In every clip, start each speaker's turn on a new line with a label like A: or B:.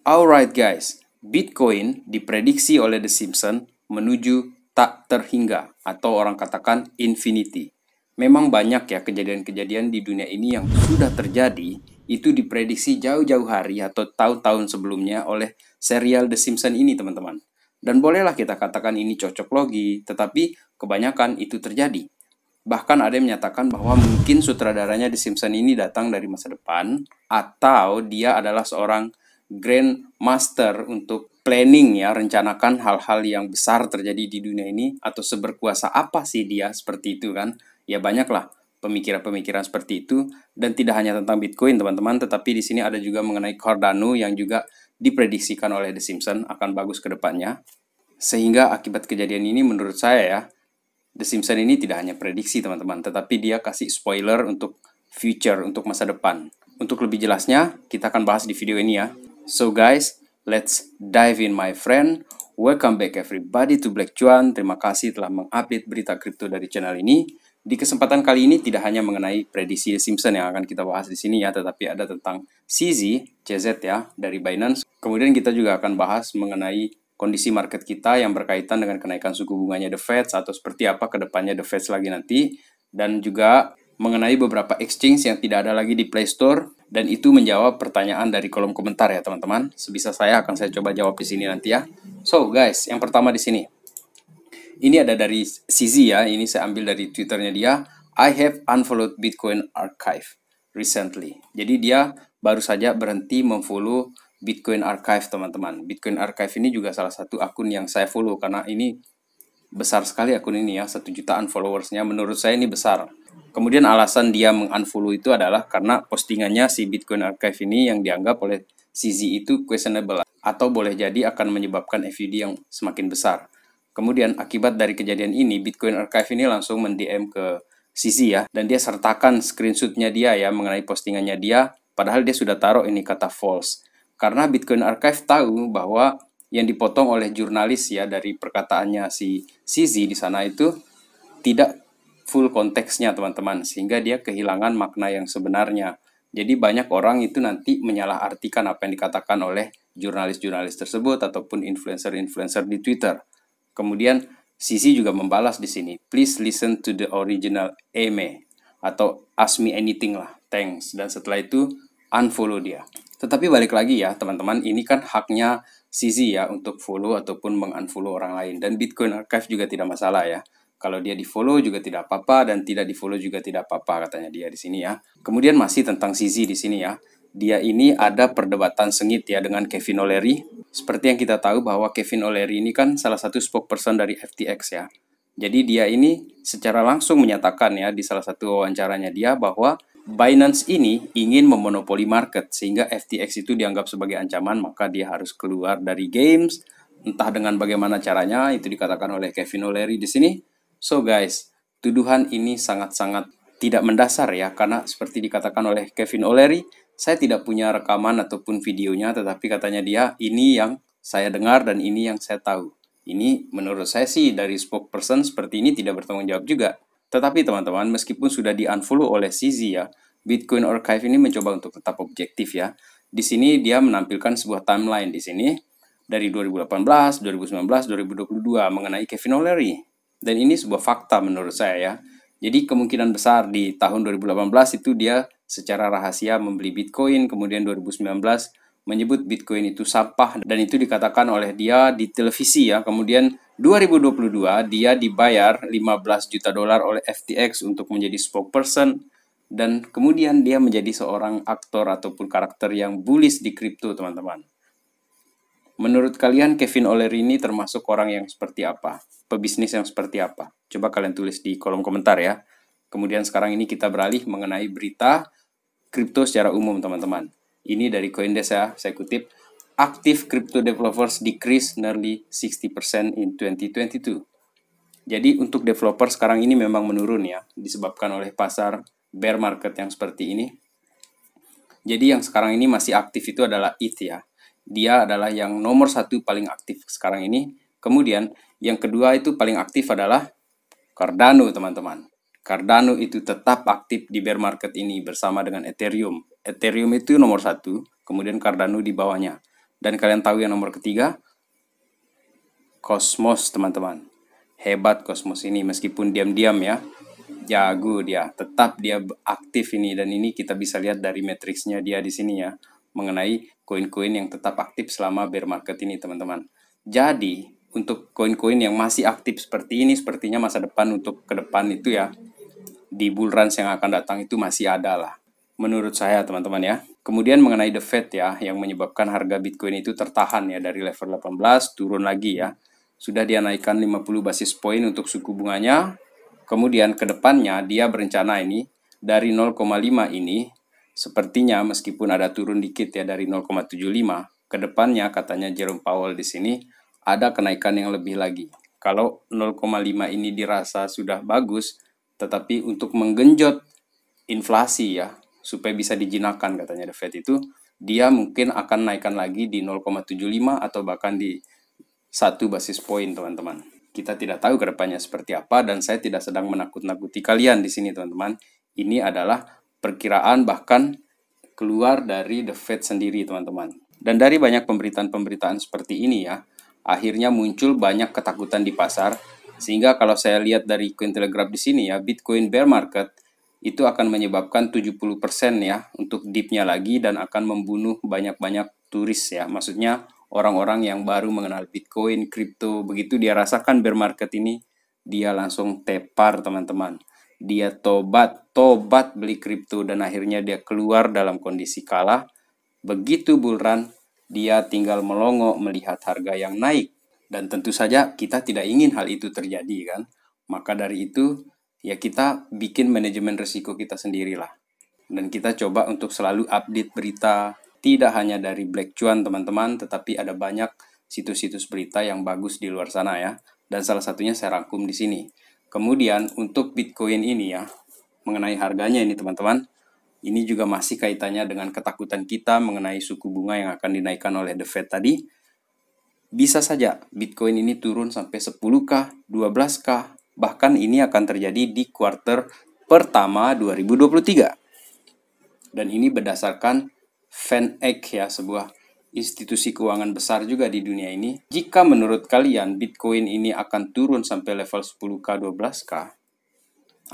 A: Alright guys, Bitcoin diprediksi oleh The Simpsons menuju tak terhingga atau orang katakan infinity. Memang banyak ya kejadian-kejadian di dunia ini yang sudah terjadi, itu diprediksi jauh-jauh hari atau tahun-tahun sebelumnya oleh serial The Simpsons ini teman-teman. Dan bolehlah kita katakan ini cocok logi, tetapi kebanyakan itu terjadi. Bahkan ada yang menyatakan bahwa mungkin sutradaranya The Simpsons ini datang dari masa depan, atau dia adalah seorang Grandmaster untuk planning ya, rencanakan hal-hal yang besar terjadi di dunia ini, atau seberkuasa apa sih dia seperti itu kan. Ya banyaklah pemikiran-pemikiran seperti itu, dan tidak hanya tentang Bitcoin teman-teman, tetapi di sini ada juga mengenai Cardano yang juga diprediksikan oleh The Simpsons akan bagus ke depannya. Sehingga akibat kejadian ini menurut saya ya, The Simpsons ini tidak hanya prediksi teman-teman, tetapi dia kasih spoiler untuk future, untuk masa depan. Untuk lebih jelasnya, kita akan bahas di video ini ya. So guys, let's dive in my friend. Welcome back everybody to Black Cuan. Terima kasih telah mengupdate berita kripto dari channel ini. Di kesempatan kali ini tidak hanya mengenai prediksi The Simpsons yang akan kita bahas di sini ya, tetapi ada tentang CZ ya dari Binance. Kemudian kita juga akan bahas mengenai kondisi market kita yang berkaitan dengan kenaikan suku bunganya The Fed atau seperti apa ke depannya The Fed lagi nanti, dan juga mengenai beberapa exchange yang tidak ada lagi di Play Store, dan itu menjawab pertanyaan dari kolom komentar ya teman-teman. Sebisa saya akan saya coba jawab di sini nanti ya. So guys, yang pertama di sini. Ini ada dari CZ ya, ini saya ambil dari Twitternya dia. I have unfollowed Bitcoin Archive recently. Jadi dia baru saja berhenti memfollow Bitcoin Archive teman-teman. Bitcoin Archive ini juga salah satu akun yang saya follow karena ini besar sekali akun ini ya, 1 jutaan followersnya. Menurut saya ini besar. Kemudian alasan dia mengunfollow itu adalah karena postingannya si Bitcoin Archive ini yang dianggap oleh CZ itu questionable atau boleh jadi akan menyebabkan FUD yang semakin besar. Kemudian akibat dari kejadian ini, Bitcoin Archive ini langsung mend-DM ke CZ ya, dan dia sertakan screenshotnya dia ya mengenai postingannya dia, padahal dia sudah taruh ini kata false. Karena Bitcoin Archive tahu bahwa yang dipotong oleh jurnalis ya dari perkataannya si CZ di sana itu tidak full konteksnya teman-teman, sehingga dia kehilangan makna yang sebenarnya. Jadi banyak orang itu nanti menyalahartikan apa yang dikatakan oleh jurnalis-jurnalis tersebut ataupun influencer-influencer di Twitter. Kemudian Sisi juga membalas di sini, please listen to the original email atau ask me anything lah, thanks. Dan setelah itu unfollow dia. Tetapi balik lagi ya teman-teman, ini kan haknya Sisi ya untuk follow ataupun mengunfollow orang lain, dan Bitcoin Archive juga tidak masalah ya. Kalau dia di-follow juga tidak apa-apa, dan tidak di-follow juga tidak apa-apa, katanya dia di sini ya. Kemudian masih tentang CZ di sini ya. Dia ini ada perdebatan sengit ya dengan Kevin O'Leary. Seperti yang kita tahu bahwa Kevin O'Leary ini kan salah satu spokesperson dari FTX ya. Jadi dia ini secara langsung menyatakan ya di salah satu wawancaranya dia bahwa Binance ini ingin memonopoli market, sehingga FTX itu dianggap sebagai ancaman, maka dia harus keluar dari games. Entah dengan bagaimana caranya, itu dikatakan oleh Kevin O'Leary di sini. So guys, tuduhan ini sangat-sangat tidak mendasar ya, karena seperti dikatakan oleh Kevin O'Leary, saya tidak punya rekaman ataupun videonya, tetapi katanya dia, ini yang saya dengar dan ini yang saya tahu. Ini menurut saya sih dari spokesperson seperti ini tidak bertanggung jawab juga. Tetapi teman-teman, meskipun sudah di-unfollow oleh CZ ya, Bitcoin Archive ini mencoba untuk tetap objektif ya. Di sini dia menampilkan sebuah timeline di sini dari 2018, 2019, 2022 mengenai Kevin O'Leary. Dan ini sebuah fakta menurut saya ya. Jadi kemungkinan besar di tahun 2018 itu dia secara rahasia membeli Bitcoin, kemudian 2019 menyebut Bitcoin itu sampah, dan itu dikatakan oleh dia di televisi ya. Kemudian 2022 dia dibayar 15 juta dolar oleh FTX untuk menjadi spokesperson, dan kemudian dia menjadi seorang aktor ataupun karakter yang bullish di kripto teman-teman. Menurut kalian Kevin O'Leary ini termasuk orang yang seperti apa? Pebisnis yang seperti apa? Coba kalian tulis di kolom komentar ya. Kemudian sekarang ini kita beralih mengenai berita kripto secara umum teman-teman. Ini dari Coindesk ya, saya kutip. Active crypto developers decrease nearly 60% in 2022. Jadi untuk developer sekarang ini memang menurun ya, disebabkan oleh pasar bear market yang seperti ini. Jadi yang sekarang ini masih aktif itu adalah ETH ya. Dia adalah yang nomor 1 paling aktif sekarang ini. Kemudian yang kedua itu paling aktif adalah Cardano teman-teman. Cardano itu tetap aktif di bear market ini bersama dengan Ethereum. Ethereum itu nomor 1, kemudian Cardano di bawahnya. Dan kalian tahu yang nomor ketiga? Cosmos, teman-teman. Hebat Cosmos ini, meskipun diam-diam ya. Jago dia, tetap dia aktif ini, dan ini kita bisa lihat dari matriksnya dia di sini ya, mengenai koin-koin yang tetap aktif selama bear market ini, teman-teman. Jadi, untuk koin-koin yang masih aktif seperti ini, sepertinya masa depan untuk ke depan itu ya, di bull run yang akan datang itu masih ada lah, menurut saya, teman-teman ya. Kemudian mengenai the Fed ya, yang menyebabkan harga Bitcoin itu tertahan ya dari level 18 turun lagi ya. Sudah dia naikkan 50 basis poin untuk suku bunganya. Kemudian ke depannya dia berencana ini dari 0,5 ini sepertinya meskipun ada turun dikit ya dari 0,75, ke depannya katanya Jerome Powell di sini ada kenaikan yang lebih lagi. Kalau 0,5 ini dirasa sudah bagus, tetapi untuk menggenjot inflasi ya, supaya bisa dijinakkan katanya The Fed itu, dia mungkin akan naikkan lagi di 0,75 atau bahkan di 1 basis point, teman-teman. Kita tidak tahu ke depannya seperti apa, dan saya tidak sedang menakut-nakuti kalian di sini, teman-teman. Ini adalah perkiraan bahkan keluar dari The Fed sendiri, teman-teman. Dan dari banyak pemberitaan-pemberitaan seperti ini ya, akhirnya muncul banyak ketakutan di pasar, sehingga kalau saya lihat dari Cointelegraph di sini ya, Bitcoin bear market itu akan menyebabkan 70% ya untuk dipnya lagi, dan akan membunuh banyak-banyak turis ya. Maksudnya orang-orang yang baru mengenal Bitcoin, kripto, begitu dia rasakan bear market ini, dia langsung tepar, teman-teman. Dia tobat beli kripto, dan akhirnya dia keluar dalam kondisi kalah. Begitu bull run, dia tinggal melongo melihat harga yang naik. Dan tentu saja kita tidak ingin hal itu terjadi kan. Maka dari itu ya kita bikin manajemen risiko kita sendirilah. Dan kita coba untuk selalu update berita, tidak hanya dari Black Cuan, teman-teman, tetapi ada banyak situs-situs berita yang bagus di luar sana ya. Dan salah satunya saya rangkum di sini. Kemudian untuk Bitcoin ini ya, mengenai harganya ini, teman-teman, ini juga masih kaitannya dengan ketakutan kita mengenai suku bunga yang akan dinaikkan oleh The Fed tadi. Bisa saja Bitcoin ini turun sampai 10K, 12K, bahkan ini akan terjadi di kuarter pertama 2023. Dan ini berdasarkan FanEck ya, sebuah institusi keuangan besar juga di dunia ini. Jika menurut kalian Bitcoin ini akan turun sampai level 10K, 12K,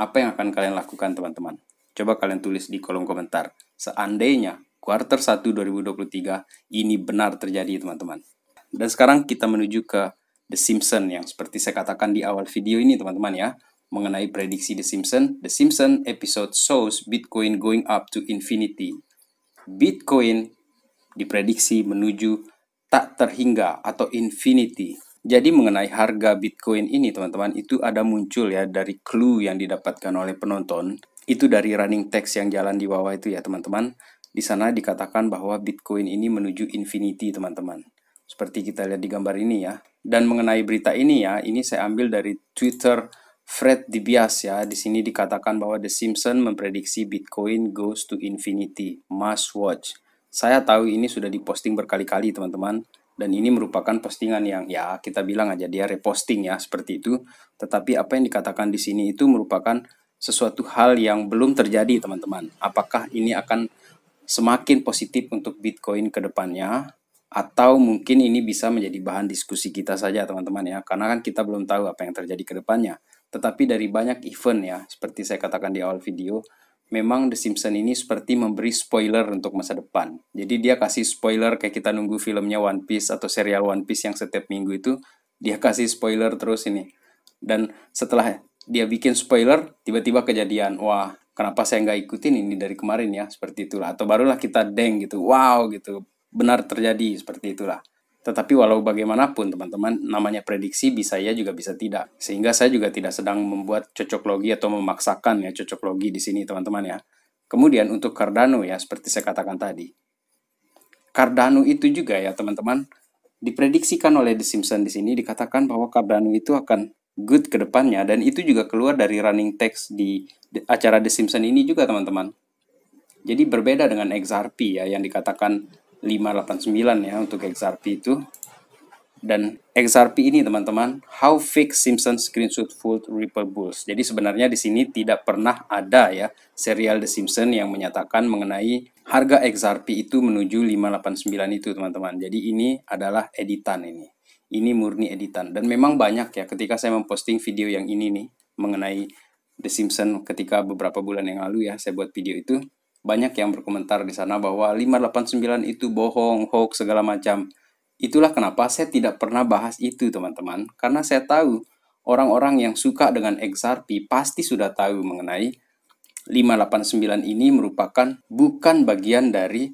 A: apa yang akan kalian lakukan, teman-teman? Coba kalian tulis di kolom komentar. Seandainya kuarter 1 2023 ini benar terjadi, teman-teman. Dan sekarang kita menuju ke The Simpsons yang seperti saya katakan di awal video ini, teman-teman ya, mengenai prediksi The Simpsons. The Simpsons episode shows Bitcoin going up to infinity. Bitcoin diprediksi menuju tak terhingga atau infinity. Jadi mengenai harga Bitcoin ini, teman-teman, itu ada muncul ya dari clue yang didapatkan oleh penonton. Itu dari running text yang jalan di bawah itu ya, teman-teman. Di sana dikatakan bahwa Bitcoin ini menuju infinity, teman-teman. Seperti kita lihat di gambar ini ya. Dan mengenai berita ini ya, ini saya ambil dari Twitter Fred DiBiase ya. Di sini dikatakan bahwa The Simpsons memprediksi Bitcoin goes to infinity. Must watch. Saya tahu ini sudah diposting berkali-kali, teman-teman. Dan ini merupakan postingan yang ya kita bilang aja dia reposting ya, seperti itu. Tetapi apa yang dikatakan di sini itu merupakan sesuatu hal yang belum terjadi, teman-teman. Apakah ini akan semakin positif untuk Bitcoin ke depannya? Atau mungkin ini bisa menjadi bahan diskusi kita saja, teman-teman ya, karena kan kita belum tahu apa yang terjadi ke depannya. Tetapi dari banyak event ya, seperti saya katakan di awal video, memang The Simpsons ini seperti memberi spoiler untuk masa depan. Jadi dia kasih spoiler kayak kita nunggu filmnya One Piece atau serial One Piece yang setiap minggu itu, dia kasih spoiler terus ini. Dan setelah dia bikin spoiler, tiba-tiba kejadian. Wah, kenapa saya nggak ikutin ini dari kemarin ya, seperti itulah. Atau barulah kita deng gitu, wow gitu, benar terjadi, seperti itulah. Tetapi walau bagaimanapun, teman-teman, namanya prediksi bisa ya juga bisa tidak. Sehingga saya juga tidak sedang membuat cocok logi atau memaksakan ya cocok logi di sini, teman-teman ya. Kemudian untuk Cardano ya, seperti saya katakan tadi. Cardano itu juga ya, teman-teman, diprediksikan oleh The Simpsons di sini, dikatakan bahwa Cardano itu akan good ke depannya, dan itu juga keluar dari running text di acara The Simpsons ini juga, teman-teman. Jadi berbeda dengan XRP ya, yang dikatakan 589 ya untuk XRP itu. Dan XRP ini teman-teman, how fake Simpson screenshot fooled Ripple Bulls. Jadi sebenarnya di sini tidak pernah ada ya serial The Simpsons yang menyatakan mengenai harga XRP itu menuju 589 itu teman-teman. Jadi ini adalah editan ini. Ini murni editan. Dan memang banyak ya ketika saya memposting video yang ini nih mengenai The Simpsons ketika beberapa bulan yang lalu ya saya buat video itu, banyak yang berkomentar di sana bahwa 589 itu bohong, hoax segala macam. Itulah kenapa saya tidak pernah bahas itu teman-teman, karena saya tahu orang-orang yang suka dengan XRP pasti sudah tahu mengenai 589 ini merupakan bukan bagian dari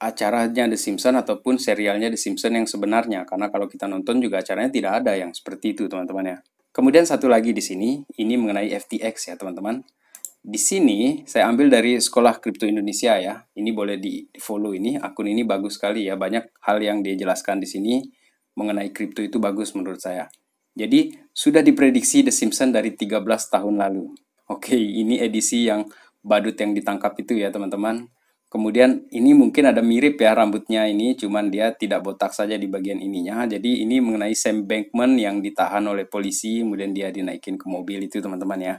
A: acaranya The Simpsons ataupun serialnya The Simpsons yang sebenarnya, karena kalau kita nonton juga acaranya tidak ada yang seperti itu teman-teman ya. Kemudian satu lagi di sini, ini mengenai FTX ya teman-teman. Di sini saya ambil dari Sekolah Kripto Indonesia ya. Ini boleh di-follow ini. Akun ini bagus sekali ya. Banyak hal yang dia jelaskan di sini mengenai kripto itu bagus menurut saya. Jadi sudah diprediksi The Simpsons dari 13 tahun lalu. Oke, ini edisi yang badut yang ditangkap itu ya teman-teman. Kemudian ini mungkin ada mirip ya rambutnya ini, cuman dia tidak botak saja di bagian ininya. Jadi ini mengenai Sam Bankman yang ditahan oleh polisi, kemudian dia dinaikin ke mobil itu teman-teman ya.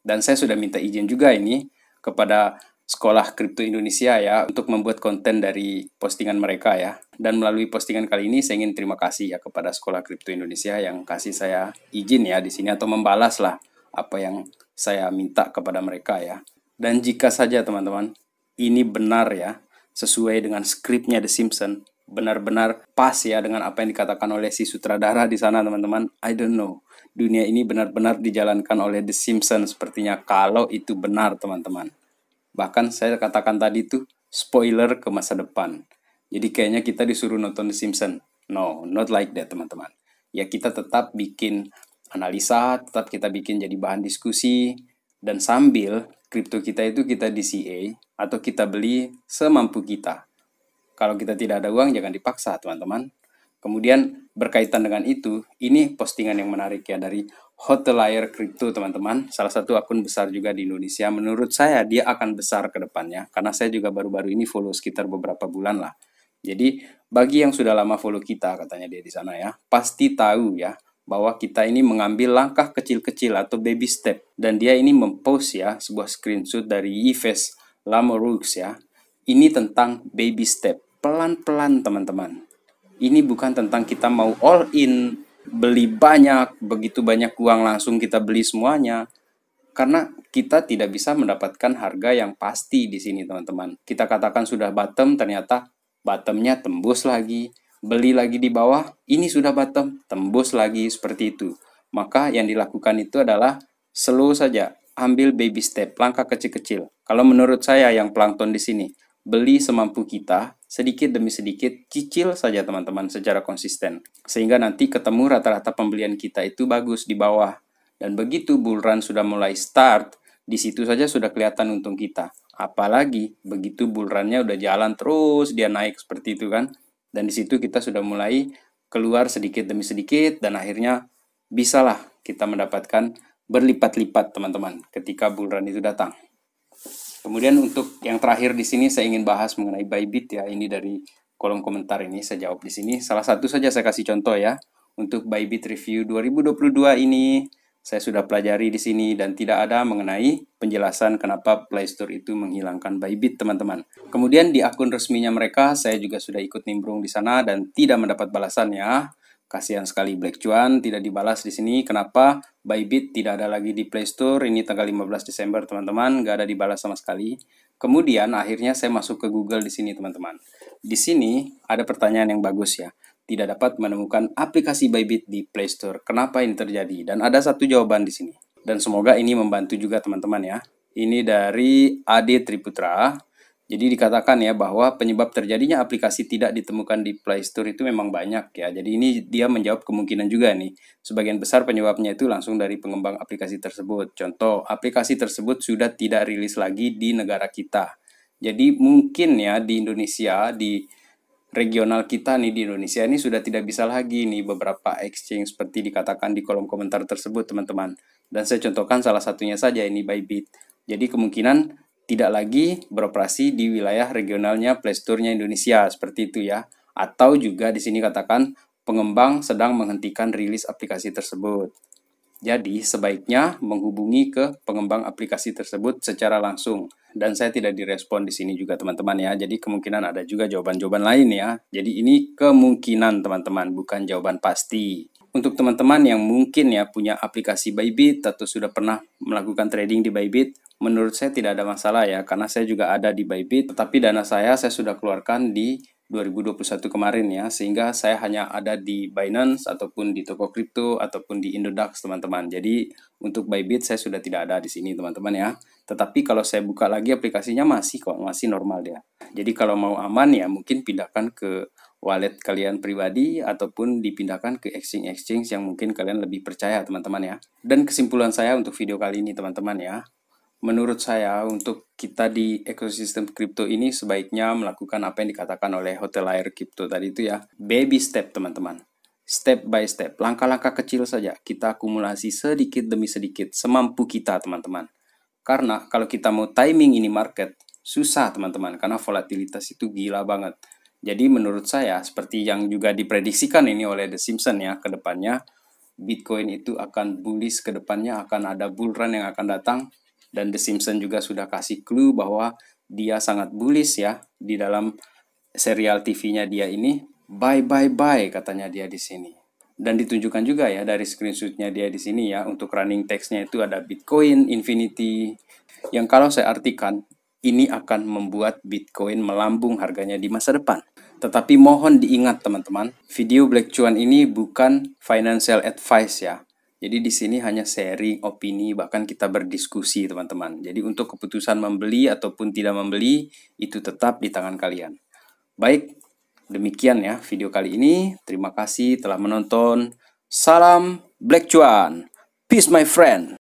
A: Dan saya sudah minta izin juga ini kepada Sekolah Kripto Indonesia ya untuk membuat konten dari postingan mereka ya. Dan melalui postingan kali ini saya ingin terima kasih ya kepada Sekolah Kripto Indonesia yang kasih saya izin ya di sini atau membalas lah apa yang saya minta kepada mereka ya. Dan jika saja teman-teman ini benar ya sesuai dengan skripnya The Simpsons, benar-benar pas ya dengan apa yang dikatakan oleh si sutradara di sana teman-teman. I don't know. Dunia ini benar-benar dijalankan oleh The Simpsons sepertinya kalau itu benar teman-teman. Bahkan saya katakan tadi tuh spoiler ke masa depan. Jadi kayaknya kita disuruh nonton The Simpsons. No, not like that teman-teman. Ya kita tetap bikin analisa, tetap kita bikin jadi bahan diskusi, dan sambil kripto kita itu kita DCA atau kita beli semampu kita. Kalau kita tidak ada uang jangan dipaksa teman-teman. Kemudian berkaitan dengan itu, ini postingan yang menarik ya dari Hotelier Crypto teman-teman. Salah satu akun besar juga di Indonesia. Menurut saya dia akan besar ke depannya. Karena saya juga baru-baru ini follow sekitar beberapa bulan lah. Jadi bagi yang sudah lama follow kita katanya dia di sana ya. Pasti tahu ya bahwa kita ini mengambil langkah kecil-kecil atau baby step. Dan dia ini mempost ya sebuah screenshot dari Yves Lamoureux ya. Ini tentang baby step. Pelan-pelan teman-teman. Ini bukan tentang kita mau all in, beli banyak, begitu banyak uang langsung kita beli semuanya. Karena kita tidak bisa mendapatkan harga yang pasti di sini teman-teman. Kita katakan sudah bottom, ternyata bottomnya tembus lagi. Beli lagi di bawah, ini sudah bottom, tembus lagi seperti itu. Maka yang dilakukan itu adalah slow saja, ambil baby step, langkah kecil-kecil. Kalau menurut saya yang plankton di sini, beli semampu kita, sedikit demi sedikit, cicil saja teman-teman secara konsisten. Sehingga nanti ketemu rata-rata pembelian kita itu bagus di bawah. Dan begitu bull run sudah mulai start, di situ saja sudah kelihatan untung kita. Apalagi begitu bull run-nya udah jalan terus, dia naik seperti itu kan. Dan di situ kita sudah mulai keluar sedikit demi sedikit, dan akhirnya bisalah kita mendapatkan berlipat-lipat teman-teman ketika bull run itu datang. Kemudian untuk yang terakhir di sini saya ingin bahas mengenai Bybit ya. Ini dari kolom komentar ini saya jawab di sini. Salah satu saja saya kasih contoh ya. Untuk Bybit review 2022 ini saya sudah pelajari di sini dan tidak ada mengenai penjelasan kenapa Play Store itu menghilangkan Bybit teman-teman. Kemudian di akun resminya mereka saya juga sudah ikut nimbrung di sana dan tidak mendapat balasannya. Kasihan sekali Black Cuan tidak dibalas di sini. Kenapa? Bybit tidak ada lagi di Play Store. Ini tanggal 15 Desember teman-teman, nggak ada dibalas sama sekali. Kemudian akhirnya saya masuk ke Google di sini teman-teman. Di sini ada pertanyaan yang bagus ya. Tidak dapat menemukan aplikasi Bybit di Play Store. Kenapa ini terjadi? Dan ada satu jawaban di sini. Dan semoga ini membantu juga teman-teman ya. Ini dari Ade Triputra. Jadi dikatakan ya bahwa penyebab terjadinya aplikasi tidak ditemukan di Play Store itu memang banyak ya. Jadi ini dia menjawab kemungkinan juga nih. Sebagian besar penyebabnya itu langsung dari pengembang aplikasi tersebut. Contoh, aplikasi tersebut sudah tidak rilis lagi di negara kita. Jadi mungkin ya di Indonesia, di regional kita nih di Indonesia ini sudah tidak bisa lagi nih beberapa exchange seperti dikatakan di kolom komentar tersebut teman-teman. Dan saya contohkan salah satunya saja ini Bybit. Jadi kemungkinan tidak lagi beroperasi di wilayah regionalnya Play Store-nya Indonesia seperti itu ya. Atau juga di sini katakan pengembang sedang menghentikan rilis aplikasi tersebut. Jadi, sebaiknya menghubungi ke pengembang aplikasi tersebut secara langsung. Dan saya tidak direspon di sini juga teman-teman ya. Jadi kemungkinan ada juga jawaban-jawaban lain ya. Jadi ini kemungkinan teman-teman, bukan jawaban pasti. Untuk teman-teman yang mungkin ya punya aplikasi Bybit atau sudah pernah melakukan trading di Bybit, menurut saya tidak ada masalah ya. Karena saya juga ada di Bybit, tetapi dana saya sudah keluarkan di 2021 kemarin ya, sehingga saya hanya ada di Binance ataupun di toko kripto ataupun di Indodax teman-teman. Jadi untuk Bybit saya sudah tidak ada di sini teman-teman ya. Tetapi kalau saya buka lagi aplikasinya masih kok, masih normal dia. Jadi kalau mau aman ya mungkin pindahkan ke wallet kalian pribadi ataupun dipindahkan ke exchange-exchange yang mungkin kalian lebih percaya teman-teman ya. Dan kesimpulan saya untuk video kali ini teman-teman ya, menurut saya untuk kita di ekosistem kripto ini sebaiknya melakukan apa yang dikatakan oleh Hotelier Crypto tadi itu ya. Baby step teman-teman. Step by step, langkah-langkah kecil saja. Kita akumulasi sedikit demi sedikit, semampu kita teman-teman. Karena kalau kita mau timing ini market, susah teman-teman. Karena volatilitas itu gila banget. Jadi menurut saya, seperti yang juga diprediksikan ini oleh The Simpsons ya, ke depannya, Bitcoin itu akan bullish ke depannya, akan ada bull run yang akan datang. Dan The Simpsons juga sudah kasih clue bahwa dia sangat bullish ya di dalam serial TV-nya dia ini. Buy, buy, buy katanya dia di sini. Dan ditunjukkan juga ya dari screenshot-nya dia di sini ya. Untuk running text-nya itu ada Bitcoin Infinity. Yang kalau saya artikan, ini akan membuat Bitcoin melambung harganya di masa depan. Tetapi mohon diingat teman-teman, video Black Cuan ini bukan financial advice ya. Jadi di sini hanya sharing opini, bahkan kita berdiskusi teman-teman. Jadi untuk keputusan membeli ataupun tidak membeli, itu tetap di tangan kalian. Baik, demikian ya video kali ini. Terima kasih telah menonton. Salam Black Cuan. Peace my friend.